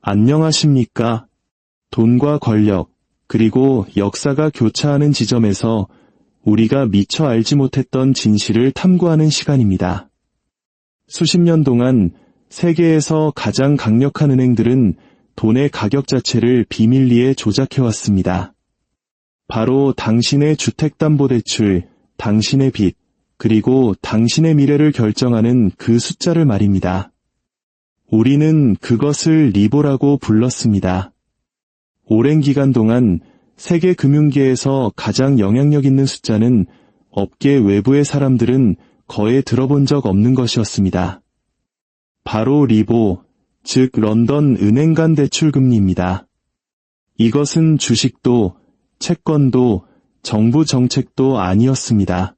안녕하십니까? 돈과 권력, 그리고 역사가 교차하는 지점에서 우리가 미처 알지 못했던 진실을 탐구하는 시간입니다. 수십 년 동안 세계에서 가장 강력한 은행들은 돈의 가격 자체를 비밀리에 조작해왔습니다. 바로 당신의 주택담보대출, 당신의 빚, 그리고 당신의 미래를 결정하는 그 숫자를 말입니다. 우리는 그것을 리보라고 불렀습니다. 오랜 기간 동안 세계 금융계에서 가장 영향력 있는 숫자는 업계 외부의 사람들은 거의 들어본 적 없는 것이었습니다. 바로 리보, 즉 런던 은행 간 대출 금리입니다. 이것은 주식도, 채권도, 정부 정책도 아니었습니다.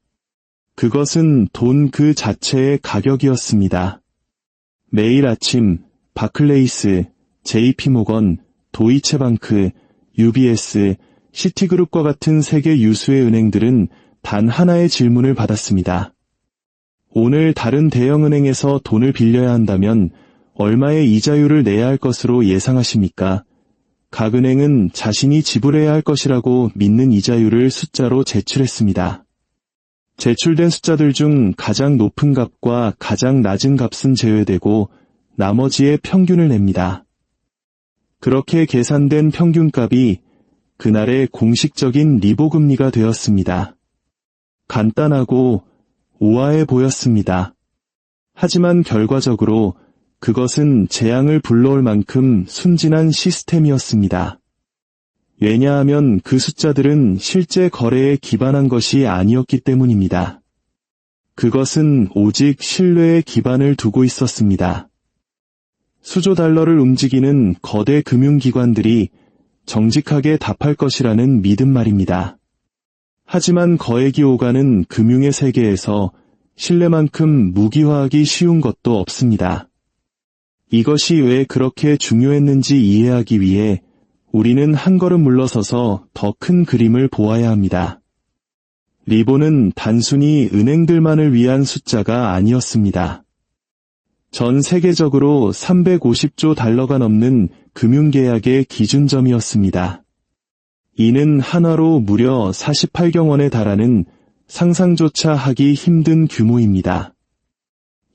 그것은 돈 그 자체의 가격이었습니다. 매일 아침 바클레이스, JP모건, 도이체방크, UBS, 시티그룹과 같은 세계 유수의 은행들은 단 하나의 질문을 받았습니다. 오늘 다른 대형은행에서 돈을 빌려야 한다면 얼마의 이자율을 내야 할 것으로 예상하십니까? 각 은행은 자신이 지불해야 할 것이라고 믿는 이자율을 숫자로 제출했습니다. 제출된 숫자들 중 가장 높은 값과 가장 낮은 값은 제외되고 나머지의 평균을 냅니다. 그렇게 계산된 평균값이 그날의 공식적인 리보 금리가 되었습니다. 간단하고 우아해 보였습니다. 하지만 결과적으로 그것은 재앙을 불러올 만큼 순진한 시스템이었습니다. 왜냐하면 그 숫자들은 실제 거래에 기반한 것이 아니었기 때문입니다. 그것은 오직 신뢰에 기반을 두고 있었습니다. 수조 달러를 움직이는 거대 금융기관들이 정직하게 답할 것이라는 믿음 말입니다. 하지만 거액이 오가는 금융의 세계에서 신뢰만큼 무기화하기 쉬운 것도 없습니다. 이것이 왜 그렇게 중요했는지 이해하기 위해 우리는 한 걸음 물러서서 더 큰 그림을 보아야 합니다. 리보는 단순히 은행들만을 위한 숫자가 아니었습니다. 전 세계적으로 350조 달러가 넘는 금융계약의 기준점이었습니다. 이는 한화로 무려 48경 원에 달하는 상상조차 하기 힘든 규모입니다.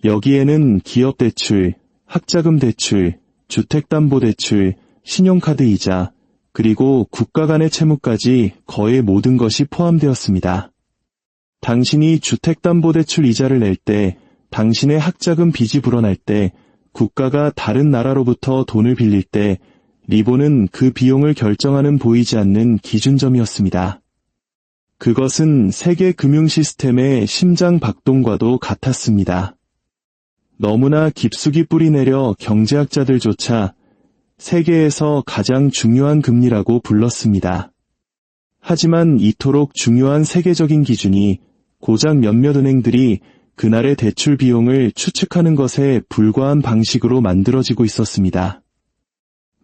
여기에는 기업대출, 학자금 대출, 주택담보대출, 신용카드 이자, 그리고 국가 간의 채무까지 거의 모든 것이 포함되었습니다. 당신이 주택담보대출 이자를 낼 때, 당신의 학자금 빚이 불어날 때, 국가가 다른 나라로부터 돈을 빌릴 때, 리보는 그 비용을 결정하는 보이지 않는 기준점이었습니다. 그것은 세계 금융 시스템의 심장 박동과도 같았습니다. 너무나 깊숙이 뿌리내려 경제학자들조차 세계에서 가장 중요한 금리라고 불렀습니다. 하지만 이토록 중요한 세계적인 기준이 고작 몇몇 은행들이 그날의 대출 비용을 추측하는 것에 불과한 방식으로 만들어지고 있었습니다.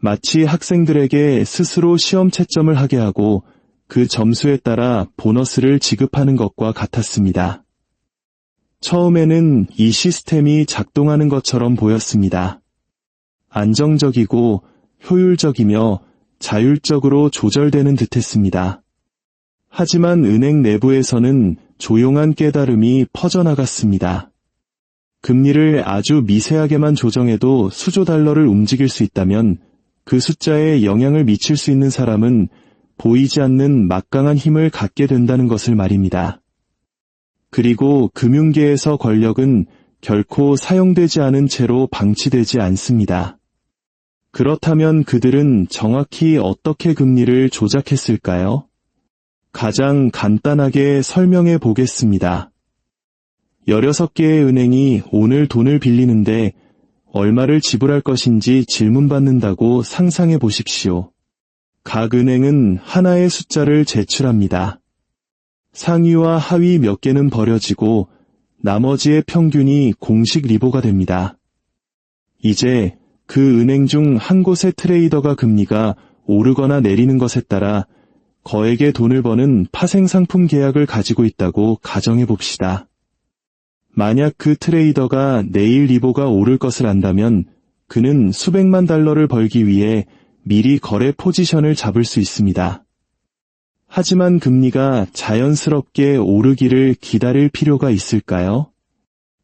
마치 학생들에게 스스로 시험 채점을 하게 하고 그 점수에 따라 보너스를 지급하는 것과 같았습니다. 처음에는 이 시스템이 작동하는 것처럼 보였습니다. 안정적이고 효율적이며 자율적으로 조절되는 듯했습니다. 하지만 은행 내부에서는 조용한 깨달음이 퍼져나갔습니다. 금리를 아주 미세하게만 조정해도 수조 달러를 움직일 수 있다면 그 숫자에 영향을 미칠 수 있는 사람은 보이지 않는 막강한 힘을 갖게 된다는 것을 말입니다. 그리고 금융계에서 권력은 결코 사용되지 않은 채로 방치되지 않습니다. 그렇다면 그들은 정확히 어떻게 금리를 조작했을까요? 가장 간단하게 설명해 보겠습니다. 16개의 은행이 오늘 돈을 빌리는데 얼마를 지불할 것인지 질문받는다고 상상해 보십시오. 각 은행은 하나의 숫자를 제출합니다. 상위와 하위 몇 개는 버려지고 나머지의 평균이 공식 리보가 됩니다. 이제 그 은행 중 한 곳의 트레이더가 금리가 오르거나 내리는 것에 따라 거액의 돈을 버는 파생상품 계약을 가지고 있다고 가정해 봅시다. 만약 그 트레이더가 내일 리보가 오를 것을 안다면 그는 수백만 달러를 벌기 위해 미리 거래 포지션을 잡을 수 있습니다. 하지만 금리가 자연스럽게 오르기를 기다릴 필요가 있을까요?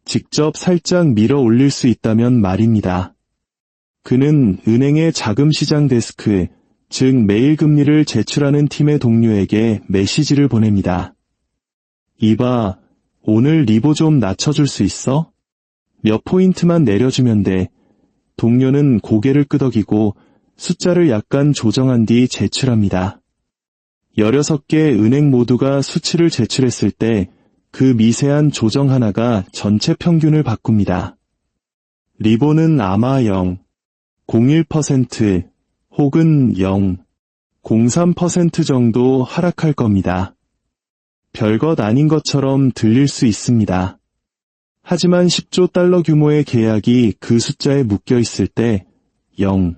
직접 살짝 밀어 올릴 수 있다면 말입니다. 그는 은행의 자금시장 데스크, 즉 매일 금리를 제출하는 팀의 동료에게 메시지를 보냅니다. 이봐, 오늘 리보 좀 낮춰줄 수 있어? 몇 포인트만 내려주면 돼. 동료는 고개를 끄덕이고 숫자를 약간 조정한 뒤 제출합니다. 16개 은행 모두가 수치를 제출했을 때 그 미세한 조정 하나가 전체 평균을 바꿉니다. 리보는 아마 0, 01% 혹은 0, 03% 정도 하락할 겁니다. 별것 아닌 것처럼 들릴 수 있습니다. 하지만 10조 달러 규모의 계약이 그 숫자에 묶여 있을 때 0,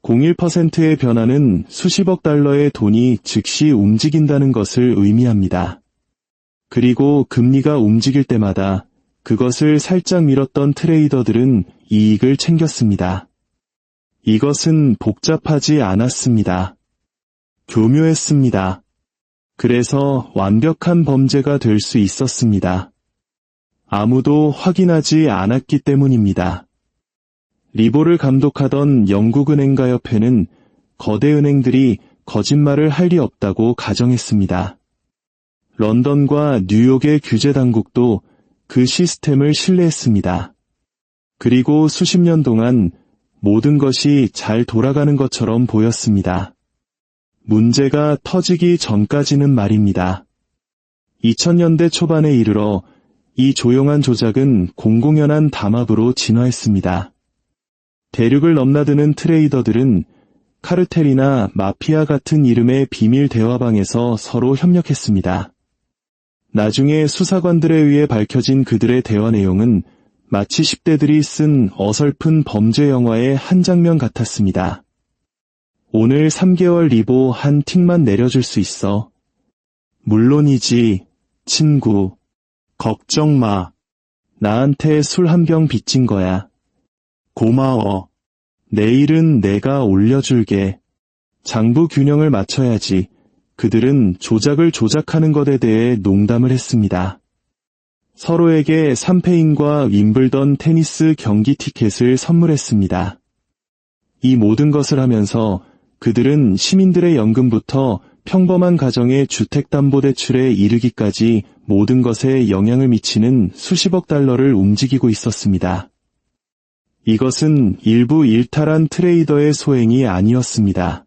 01%의 변화는 수십억 달러의 돈이 즉시 움직인다는 것을 의미합니다. 그리고 금리가 움직일 때마다 그것을 살짝 밀었던 트레이더들은 이익을 챙겼습니다. 이것은 복잡하지 않았습니다. 교묘했습니다. 그래서 완벽한 범죄가 될 수 있었습니다. 아무도 확인하지 않았기 때문입니다. 리보를 감독하던 영국은행가협회는 거대 은행들이 거짓말을 할 리 없다고 가정했습니다. 런던과 뉴욕의 규제 당국도 그 시스템을 신뢰했습니다. 그리고 수십 년 동안 모든 것이 잘 돌아가는 것처럼 보였습니다. 문제가 터지기 전까지는 말입니다. 2000년대 초반에 이르러 이 조용한 조작은 공공연한 담합으로 진화했습니다. 대륙을 넘나드는 트레이더들은 카르텔이나 마피아 같은 이름의 비밀 대화방에서 서로 협력했습니다. 나중에 수사관들에 의해 밝혀진 그들의 대화 내용은 마치 10대들이 쓴 어설픈 범죄 영화의 한 장면 같았습니다. 오늘 3개월 리보 한 틱만 내려줄 수 있어. 물론이지, 친구. 걱정 마. 나한테 술 한 병 빚진 거야. 고마워. 내일은 내가 올려줄게. 장부 균형을 맞춰야지. 그들은 조작을 조작하는 것에 대해 농담을 했습니다. 서로에게 삼페인과 윈블던 테니스 경기 티켓을 선물했습니다. 이 모든 것을 하면서 그들은 시민들의 연금부터 평범한 가정의 주택담보대출에 이르기까지 모든 것에 영향을 미치는 수십억 달러를 움직이고 있었습니다. 이것은 일부 일탈한 트레이더의 소행이 아니었습니다.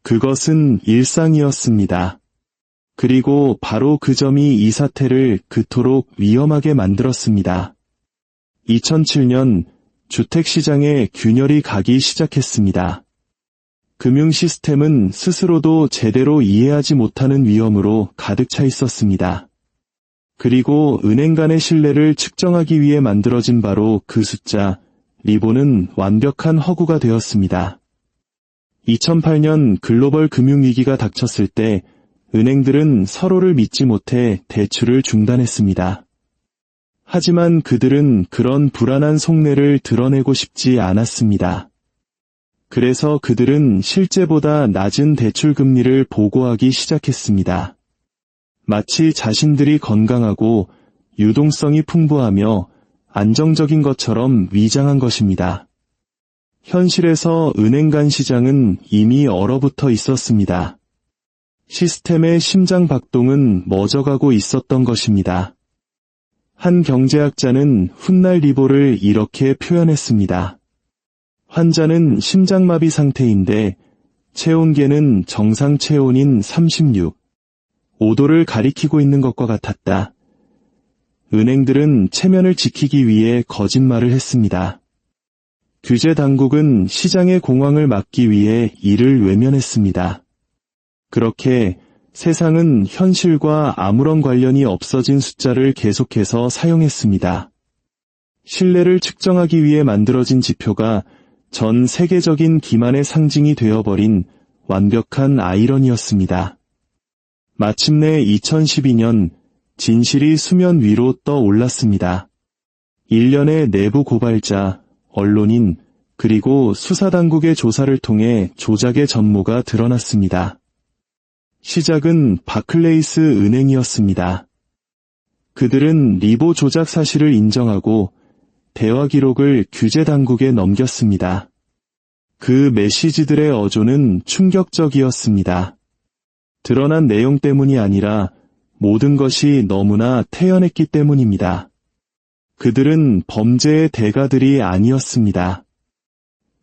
그것은 일상이었습니다. 그리고 바로 그 점이 이 사태를 그토록 위험하게 만들었습니다. 2007년 주택시장에 균열이 가기 시작했습니다. 금융 시스템은 스스로도 제대로 이해하지 못하는 위험으로 가득 차 있었습니다. 그리고 은행 간의 신뢰를 측정하기 위해 만들어진 바로 그 숫자, 리보는 완벽한 허구가 되었습니다. 2008년 글로벌 금융위기가 닥쳤을 때 은행들은 서로를 믿지 못해 대출을 중단했습니다. 하지만 그들은 그런 불안한 속내를 드러내고 싶지 않았습니다. 그래서 그들은 실제보다 낮은 대출 금리를 보고하기 시작했습니다. 마치 자신들이 건강하고 유동성이 풍부하며 안정적인 것처럼 위장한 것입니다. 현실에서 은행 간 시장은 이미 얼어붙어 있었습니다. 시스템의 심장 박동은 멎어가고 있었던 것입니다. 한 경제학자는 훗날 리보를 이렇게 표현했습니다. 환자는 심장마비 상태인데 체온계는 정상 체온인 36, 5도를 가리키고 있는 것과 같았다. 은행들은 체면을 지키기 위해 거짓말을 했습니다. 규제 당국은 시장의 공황을 막기 위해 이를 외면했습니다. 그렇게 세상은 현실과 아무런 관련이 없어진 숫자를 계속해서 사용했습니다. 신뢰를 측정하기 위해 만들어진 지표가 전 세계적인 기만의 상징이 되어버린 완벽한 아이러니였습니다. 마침내 2012년 진실이 수면 위로 떠올랐습니다. 일련의 내부 고발자, 언론인, 그리고 수사당국의 조사를 통해 조작의 전모가 드러났습니다. 시작은 바클레이스 은행이었습니다. 그들은 리보 조작 사실을 인정하고 대화 기록을 규제 당국에 넘겼습니다. 그 메시지들의 어조는 충격적이었습니다. 드러난 내용 때문이 아니라 모든 것이 너무나 태연했기 때문입니다. 그들은 범죄의 대가들이 아니었습니다.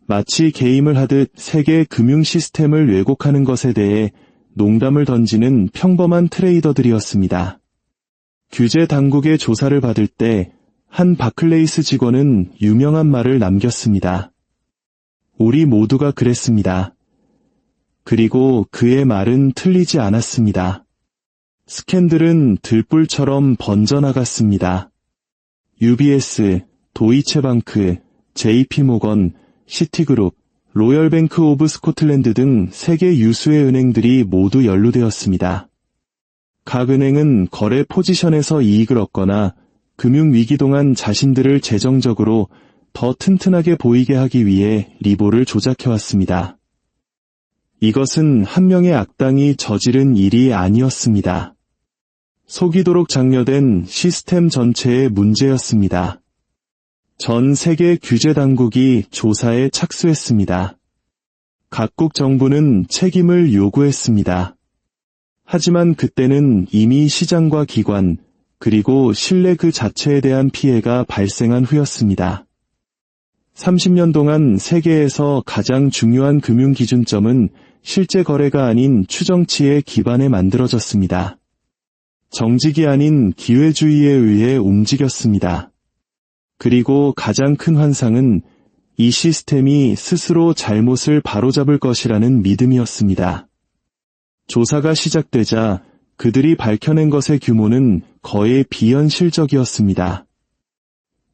마치 게임을 하듯 세계 금융 시스템을 왜곡하는 것에 대해 농담을 던지는 평범한 트레이더들이었습니다. 규제 당국의 조사를 받을 때 한 바클레이스 직원은 유명한 말을 남겼습니다. 우리 모두가 그랬습니다. 그리고 그의 말은 틀리지 않았습니다. 스캔들은 들불처럼 번져나갔습니다. UBS, 도이체방크, JP모건, 시티그룹, 로열뱅크 오브 스코틀랜드 등 세계 유수의 은행들이 모두 연루되었습니다. 각 은행은 거래 포지션에서 이익을 얻거나 금융위기 동안 자신들을 재정적으로 더 튼튼하게 보이게 하기 위해 리보를 조작해왔습니다. 이것은 한 명의 악당이 저지른 일이 아니었습니다. 속이도록 장려된 시스템 전체의 문제였습니다. 전 세계 규제 당국이 조사에 착수했습니다. 각국 정부는 책임을 요구했습니다. 하지만 그때는 이미 시장과 기관, 그리고 신뢰 그 자체에 대한 피해가 발생한 후였습니다. 30년 동안 세계에서 가장 중요한 금융 기준점은 실제 거래가 아닌 추정치에 기반해 만들어졌습니다. 정직이 아닌 기회주의에 의해 움직였습니다. 그리고 가장 큰 환상은 이 시스템이 스스로 잘못을 바로잡을 것이라는 믿음이었습니다. 조사가 시작되자 그들이 밝혀낸 것의 규모는 거의 비현실적이었습니다.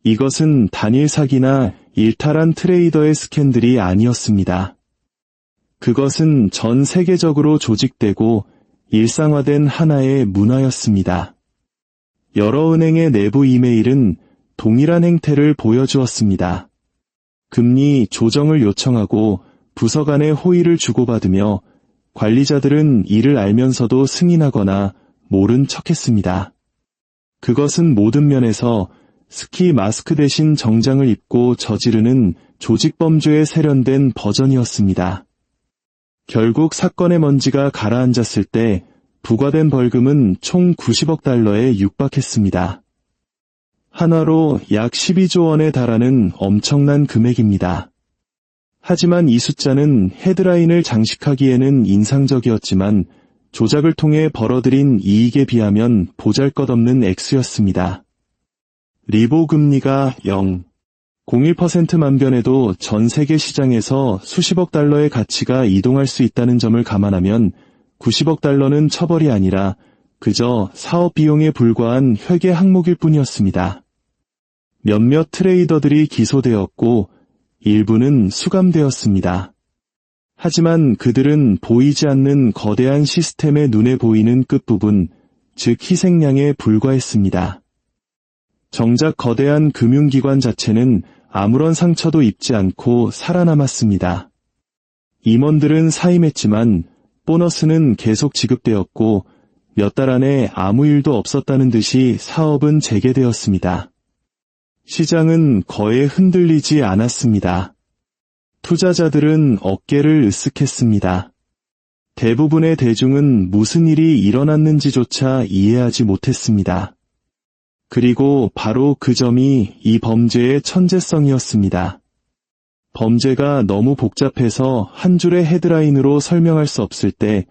이것은 단일 사기나 일탈한 트레이더의 스캔들이 아니었습니다. 그것은 전 세계적으로 조직되고 일상화된 하나의 문화였습니다. 여러 은행의 내부 이메일은 동일한 행태를 보여주었습니다. 금리 조정을 요청하고 부서 간의 호의를 주고받으며 관리자들은 이를 알면서도 승인하거나 모른 척했습니다. 그것은 모든 면에서 스키 마스크 대신 정장을 입고 저지르는 조직범죄에 세련된 버전이었습니다. 결국 사건의 먼지가 가라앉았을 때 부과된 벌금은 총 90억 달러에 육박했습니다. 한화로 약 12조 원에 달하는 엄청난 금액입니다. 하지만 이 숫자는 헤드라인을 장식하기에는 인상적이었지만 조작을 통해 벌어들인 이익에 비하면 보잘것없는 액수였습니다. 리보 금리가 0.01%만 변해도 전 세계 시장에서 수십억 달러의 가치가 이동할 수 있다는 점을 감안하면 90억 달러는 처벌이 아니라 그저 사업 비용에 불과한 회계 항목일 뿐이었습니다. 몇몇 트레이더들이 기소되었고 일부는 수감되었습니다. 하지만 그들은 보이지 않는 거대한 시스템의 눈에 보이는 끝부분, 즉 희생양에 불과했습니다. 정작 거대한 금융기관 자체는 아무런 상처도 입지 않고 살아남았습니다. 임원들은 사임했지만 보너스는 계속 지급되었고 몇 달 안에 아무 일도 없었다는 듯이 사업은 재개되었습니다. 시장은 거의 흔들리지 않았습니다. 투자자들은 어깨를 으쓱했습니다. 대부분의 대중은 무슨 일이 일어났는지조차 이해하지 못했습니다. 그리고 바로 그 점이 이 범죄의 천재성이었습니다. 범죄가 너무 복잡해서 한 줄의 헤드라인으로 설명할 수 없을 때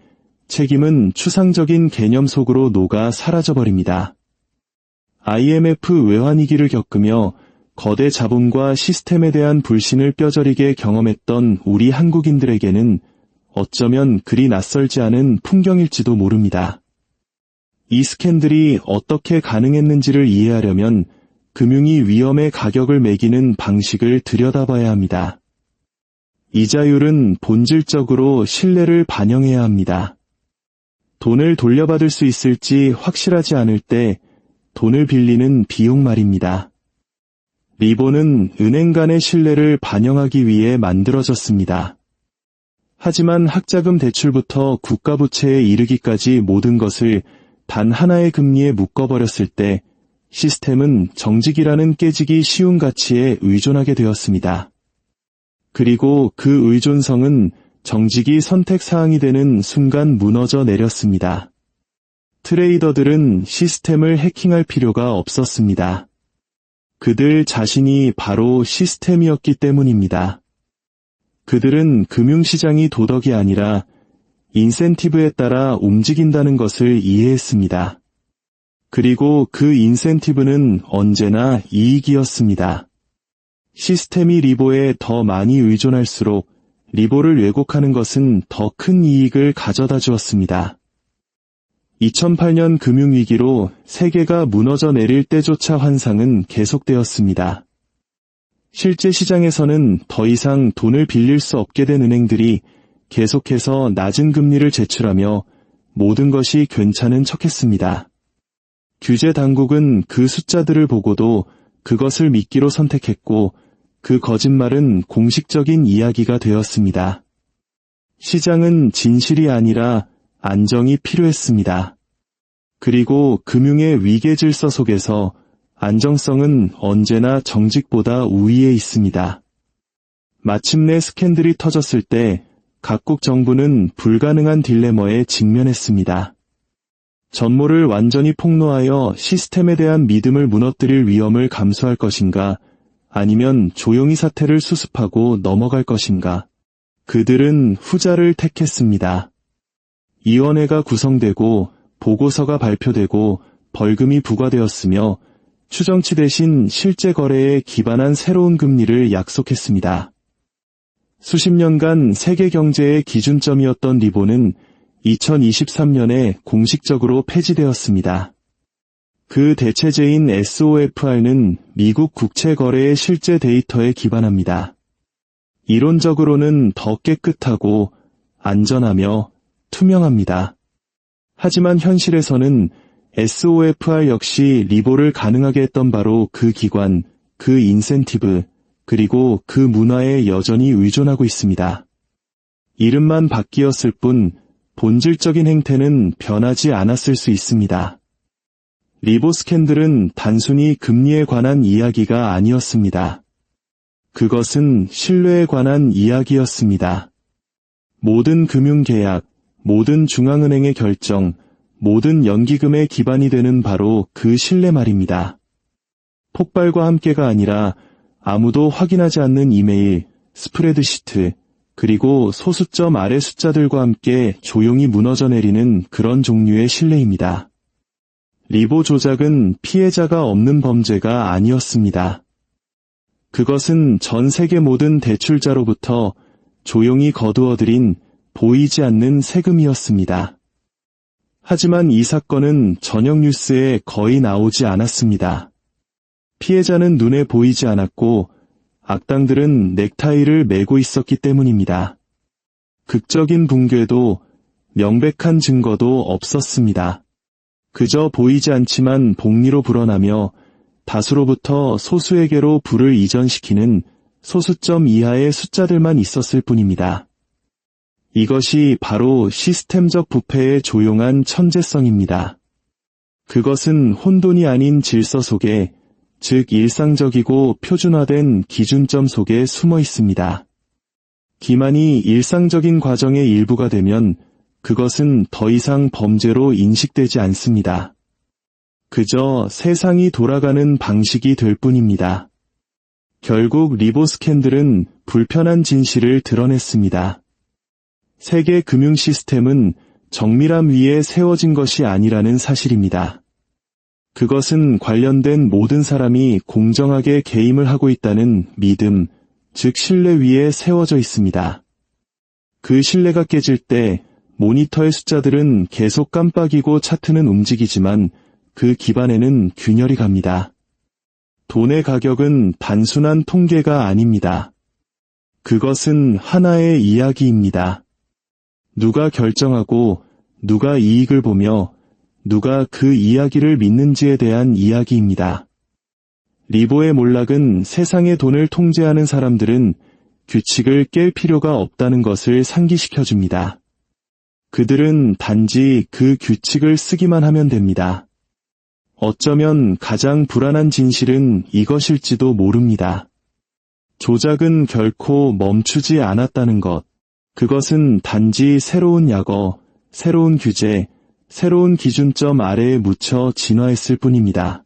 책임은 추상적인 개념 속으로 녹아 사라져버립니다. IMF 외환위기를 겪으며 거대 자본과 시스템에 대한 불신을 뼈저리게 경험했던 우리 한국인들에게는 어쩌면 그리 낯설지 않은 풍경일지도 모릅니다. 이 스캔들이 어떻게 가능했는지를 이해하려면 금융이 위험의 가격을 매기는 방식을 들여다봐야 합니다. 이자율은 본질적으로 신뢰를 반영해야 합니다. 돈을 돌려받을 수 있을지 확실하지 않을 때 돈을 빌리는 비용 말입니다. 리보는 은행 간의 신뢰를 반영하기 위해 만들어졌습니다. 하지만 학자금 대출부터 국가부채에 이르기까지 모든 것을 단 하나의 금리에 묶어버렸을 때 시스템은 정직이라는 깨지기 쉬운 가치에 의존하게 되었습니다. 그리고 그 의존성은 정직이 선택사항이 되는 순간 무너져 내렸습니다. 트레이더들은 시스템을 해킹할 필요가 없었습니다. 그들 자신이 바로 시스템이었기 때문입니다. 그들은 금융시장이 도덕이 아니라 인센티브에 따라 움직인다는 것을 이해했습니다. 그리고 그 인센티브는 언제나 이익이었습니다. 시스템이 리보에 더 많이 의존할수록 리보를 왜곡하는 것은 더 큰 이익을 가져다 주었습니다. 2008년 금융위기로 세계가 무너져 내릴 때조차 환상은 계속되었습니다. 실제 시장에서는 더 이상 돈을 빌릴 수 없게 된 은행들이 계속해서 낮은 금리를 제출하며 모든 것이 괜찮은 척했습니다. 규제 당국은 그 숫자들을 보고도 그것을 믿기로 선택했고 그 거짓말은 공식적인 이야기가 되었습니다. 시장은 진실이 아니라 안정이 필요했습니다. 그리고 금융의 위계 질서 속에서 안정성은 언제나 정직보다 우위에 있습니다. 마침내 스캔들이 터졌을 때 각국 정부는 불가능한 딜레마에 직면했습니다. 전모를 완전히 폭로하여 시스템에 대한 믿음을 무너뜨릴 위험을 감수할 것인가, 아니면 조용히 사태를 수습하고 넘어갈 것인가. 그들은 후자를 택했습니다. 위원회가 구성되고 보고서가 발표되고 벌금이 부과되었으며 추정치 대신 실제 거래에 기반한 새로운 금리를 약속했습니다. 수십 년간 세계 경제의 기준점이었던 리보는 2023년에 공식적으로 폐지되었습니다. 그 대체제인 SOFR는 미국 국채 거래의 실제 데이터에 기반합니다. 이론적으로는 더 깨끗하고 안전하며 투명합니다. 하지만 현실에서는 SOFR 역시 리보를 가능하게 했던 바로 그 기관, 그 인센티브, 그리고 그 문화에 여전히 의존하고 있습니다. 이름만 바뀌었을 뿐 본질적인 행태는 변하지 않았을 수 있습니다. 리보 스캔들은 단순히 금리에 관한 이야기가 아니었습니다. 그것은 신뢰에 관한 이야기였습니다. 모든 금융계약, 모든 중앙은행의 결정, 모든 연기금의 기반이 되는 바로 그 신뢰 말입니다. 폭발과 함께가 아니라 아무도 확인하지 않는 이메일, 스프레드시트, 그리고 소수점 아래 숫자들과 함께 조용히 무너져 내리는 그런 종류의 신뢰입니다. 리보 조작은 피해자가 없는 범죄가 아니었습니다. 그것은 전 세계 모든 대출자로부터 조용히 거두어들인 보이지 않는 세금이었습니다. 하지만 이 사건은 저녁 뉴스에 거의 나오지 않았습니다. 피해자는 눈에 보이지 않았고 악당들은 넥타이를 메고 있었기 때문입니다. 극적인 붕괴도 명백한 증거도 없었습니다. 그저 보이지 않지만 복리로 불어나며 다수로부터 소수에게로 불을 이전시키는 소수점 이하의 숫자들만 있었을 뿐입니다. 이것이 바로 시스템적 부패의 조용한 천재성입니다. 그것은 혼돈이 아닌 질서 속에, 즉 일상적이고 표준화된 기준점 속에 숨어 있습니다. 기만이 일상적인 과정의 일부가 되면 그것은 더 이상 범죄로 인식되지 않습니다. 그저 세상이 돌아가는 방식이 될 뿐입니다. 결국 리보 스캔들은 불편한 진실을 드러냈습니다. 세계 금융 시스템은 정밀함 위에 세워진 것이 아니라는 사실입니다. 그것은 관련된 모든 사람이 공정하게 개임을 하고 있다는 믿음, 즉 신뢰 위에 세워져 있습니다. 그 신뢰가 깨질 때 모니터의 숫자들은 계속 깜빡이고 차트는 움직이지만 그 기반에는 균열이 갑니다. 돈의 가격은 단순한 통계가 아닙니다. 그것은 하나의 이야기입니다. 누가 결정하고 누가 이익을 보며 누가 그 이야기를 믿는지에 대한 이야기입니다. 리보의 몰락은 세상의 돈을 통제하는 사람들은 규칙을 깰 필요가 없다는 것을 상기시켜줍니다. 그들은 단지 그 규칙을 쓰기만 하면 됩니다. 어쩌면 가장 불안한 진실은 이것일지도 모릅니다. 조작은 결코 멈추지 않았다는 것. 그것은 단지 새로운 약어, 새로운 규제, 새로운 기준점 아래에 묻혀 진화했을 뿐입니다.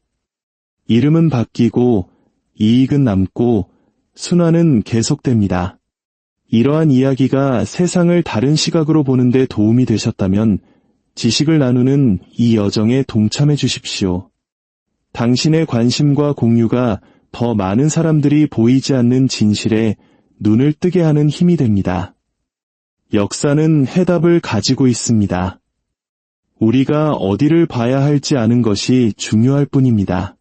이름은 바뀌고, 이익은 남고, 순환은 계속됩니다. 이러한 이야기가 세상을 다른 시각으로 보는 데 도움이 되셨다면 지식을 나누는 이 여정에 동참해 주십시오. 당신의 관심과 공유가 더 많은 사람들이 보이지 않는 진실에 눈을 뜨게 하는 힘이 됩니다. 역사는 해답을 가지고 있습니다. 우리가 어디를 봐야 할지 아는 것이 중요할 뿐입니다.